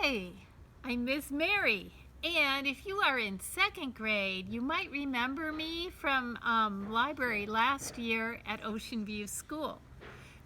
Hi, I'm Miss Mary, and if you are in second grade, you might remember me from library last year at Ocean View School.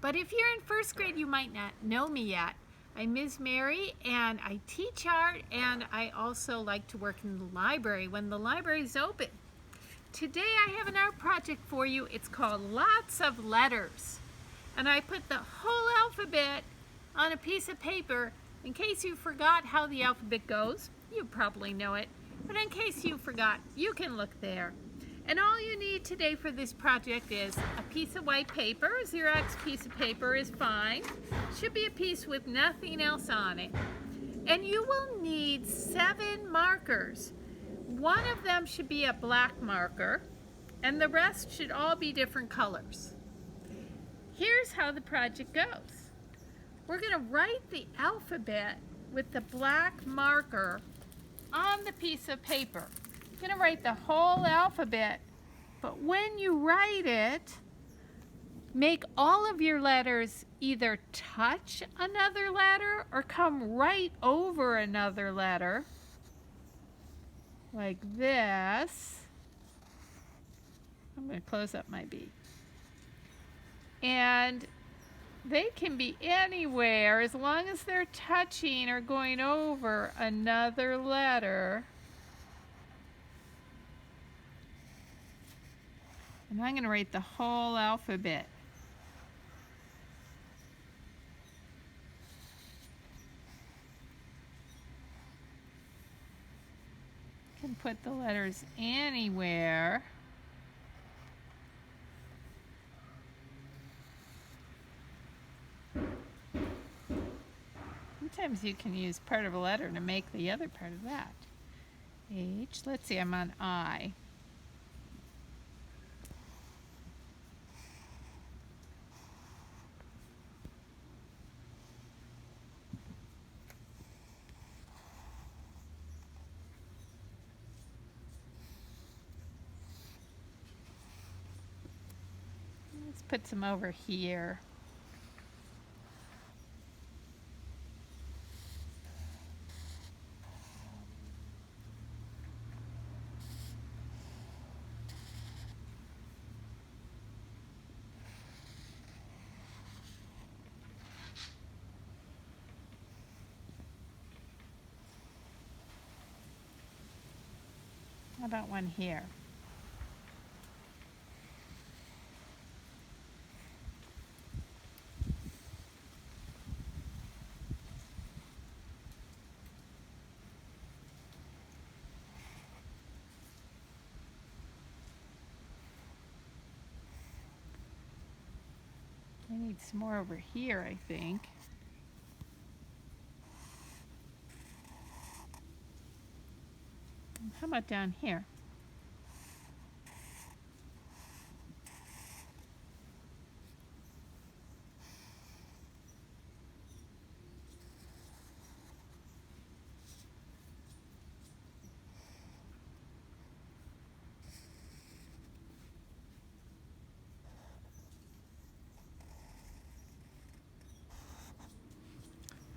But if you're in first grade, you might not know me yet. I'm Ms. Mary, and I teach art, and I also like to work in the library when the library is open. Today I have an art project for you. It's called Lots of Letters. And I put the whole alphabet on a piece of paper in case you forgot how the alphabet goes. You probably know it, but in case you forgot, you can look there. And all you need today for this project is a piece of white paper. A Xerox piece of paper is fine. Should be a piece with nothing else on it. And you will need 7 markers. One of them should be a black marker, and the rest should all be different colors. Here's how the project goes. We're going to write the alphabet with the black marker on the piece of paper. You're going to write the whole alphabet, but when you write it, make all of your letters either touch another letter or come right over another letter, like this. I'm going to close up my B. And they can be anywhere as long as they're touching or going over another letter. And I'm going to write the whole alphabet. You can put the letters anywhere. Sometimes you can use part of a letter to make the other part of that. H, let's see, I'm on I. Let's put some over here. How about one here? I need some more over here, I think. How about down here?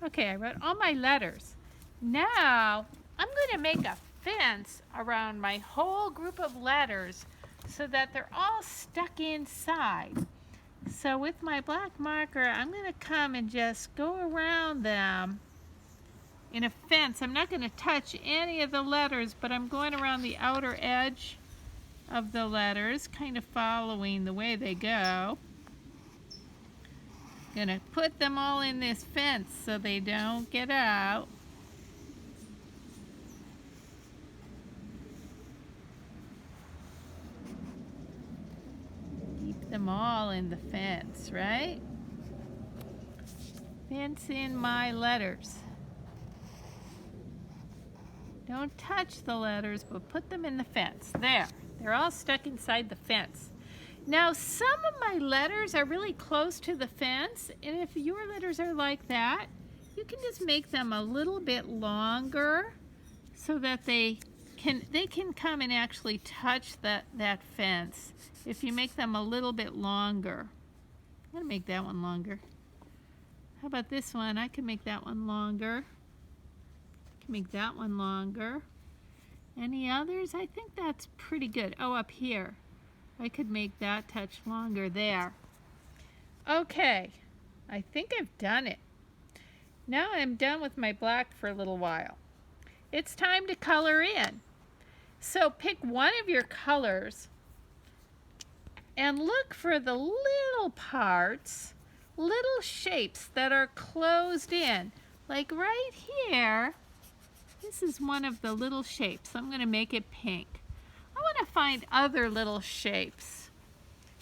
Okay, I wrote all my letters. Now, I'm going to make a fence around my whole group of letters so that they're all stuck inside. So with my black marker, I'm going to come and just go around them in a fence. I'm not going to touch any of the letters, but I'm going around the outer edge of the letters, kind of following the way they go. Gonna put them all in this fence so they don't get out. Keep them all in the fence, right? Fence in my letters. Don't touch the letters, but put them in the fence. There, they're all stuck inside the fence. Now, some of my letters are really close to the fence, and if your letters are like that, you can just make them a little bit longer so that they can come and actually touch that fence if you make them a little bit longer. I'm going to make that one longer. How about this one? I can make that one longer. make that one longer. Any others? I think that's pretty good. Oh, up here. I could make that touch longer there. Okay, I think I've done it. Now I'm done with my black for a little while. It's time to color in. So pick one of your colors and look for the little parts, little shapes that are closed in. Like right here, this is one of the little shapes. I'm going to make it pink. I want to find other little shapes.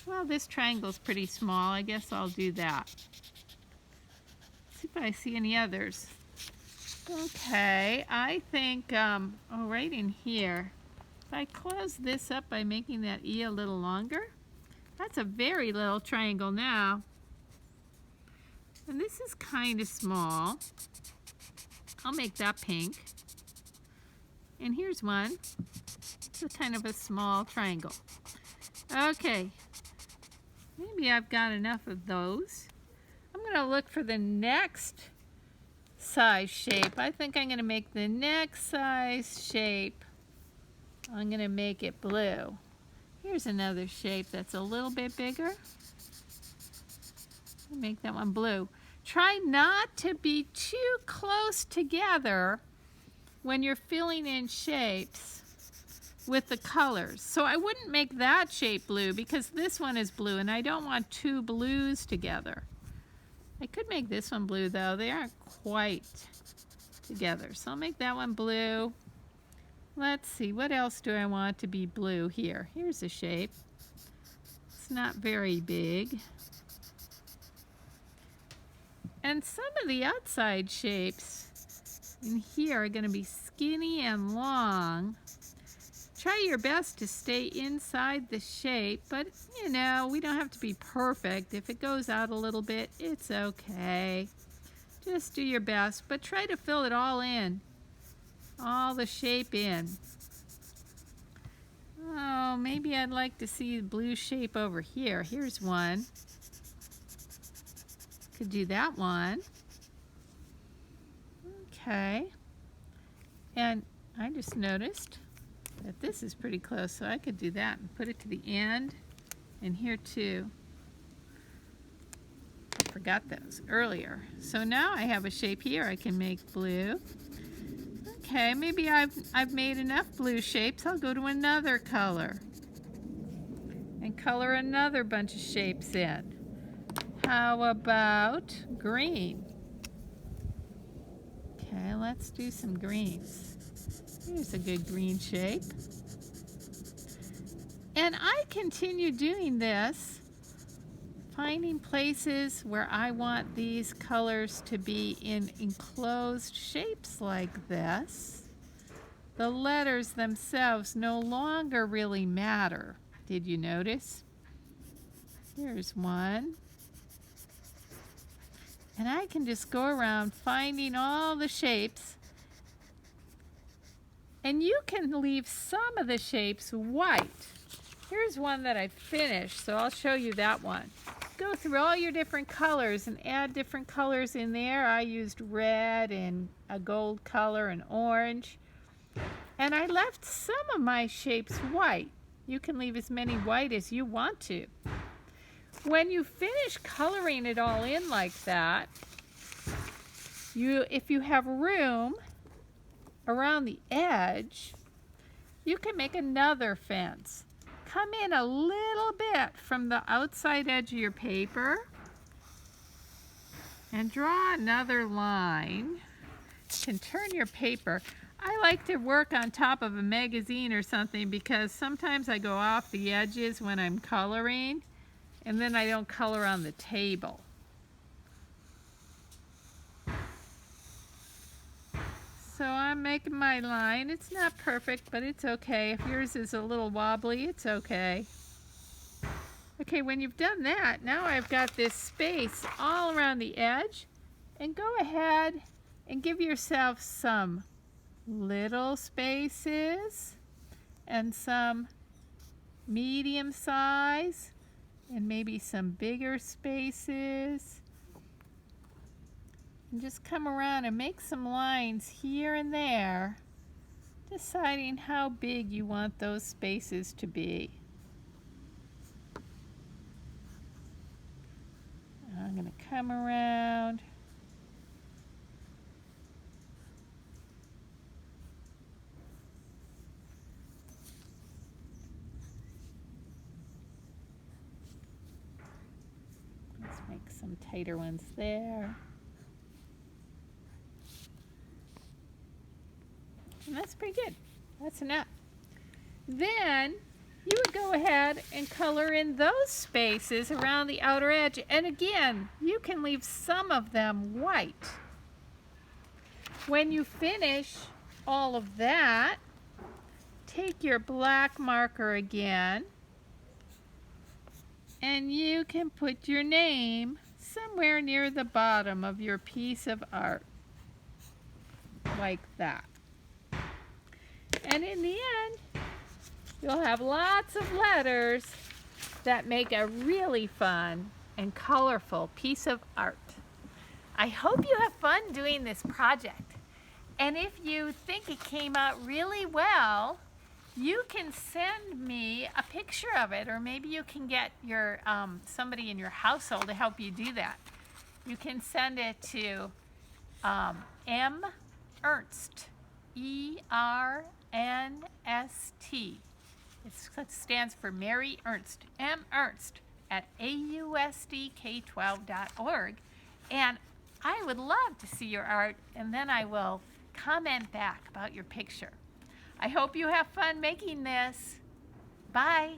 Well, this triangle's pretty small. I guess I'll do that. See if I see any others. Okay, I think, oh, right in here. If I close this up by making that E a little longer, that's a very little triangle now. And this is kind of small. I'll make that pink. And here's one. It's a kind of a small triangle. Okay, maybe I've got enough of those. I'm going to look for the next size shape. I think I'm going to make the next size shape. I'm going to make it blue. Here's another shape that's a little bit bigger. I'll make that one blue. Try not to be too close together when you're filling in shapes with the colors. So I wouldn't make that shape blue because this one is blue and I don't want two blues together. I could make this one blue though. They aren't quite together. So I'll make that one blue. Let's see, what else do I want to be blue here? Here's a shape. It's not very big. And some of the outside shapes in here are going to be skinny and long. Try your best to stay inside the shape, but you know, we don't have to be perfect. If it goes out a little bit, it's okay. Just do your best, but try to fill it all in. All the shape in. Oh, maybe I'd like to see the blue shape over here. Here's one. Could do that one. Okay. And I just noticed that this is pretty close, so I could do that and put it to the end. And here too. I forgot those earlier. So now I have a shape here I can make blue. Okay, maybe I've made enough blue shapes. I'll go to another color and color another bunch of shapes in. How about green? Okay, let's do some greens. Here's a good green shape. And I continue doing this, finding places where I want these colors to be in enclosed shapes like this. The letters themselves no longer really matter. Did you notice? Here's one. And I can just go around finding all the shapes. And you can leave some of the shapes white. Here's one that I finished, so I'll show you that one. Go through all your different colors and add different colors in there. I used red and a gold color and orange. And I left some of my shapes white. You can leave as many white as you want to. When you finish coloring it all in like that, if you have room around the edge, you can make another fence. Come in a little bit from the outside edge of your paper and draw another line. You can turn your paper. I like to work on top of a magazine or something because sometimes I go off the edges when I'm coloring and then I don't color on the table. So I'm making my line. It's not perfect, but it's okay. If yours is a little wobbly, it's okay. Okay, when you've done that, now I've got this space all around the edge. And go ahead and give yourself some little spaces and some medium size and maybe some bigger spaces. And just come around and make some lines here and there, deciding how big you want those spaces to be. I'm going to come around. Let's make some tighter ones there. And that's pretty good. That's enough. Then you would go ahead and color in those spaces around the outer edge. And again, you can leave some of them white. When you finish all of that, take your black marker again, and you can put your name somewhere near the bottom of your piece of art, like that. And in the end, you'll have lots of letters that make a really fun and colorful piece of art. I hope you have fun doing this project. And if you think it came out really well, you can send me a picture of it, or maybe you can get your somebody in your household to help you do that. You can send it to M. Ernst, E-R-N-S-T. It stands for Mary Ernst, M. Ernst, at AUSDK12.org. And I would love to see your art, and then I will comment back about your picture. I hope you have fun making this. Bye.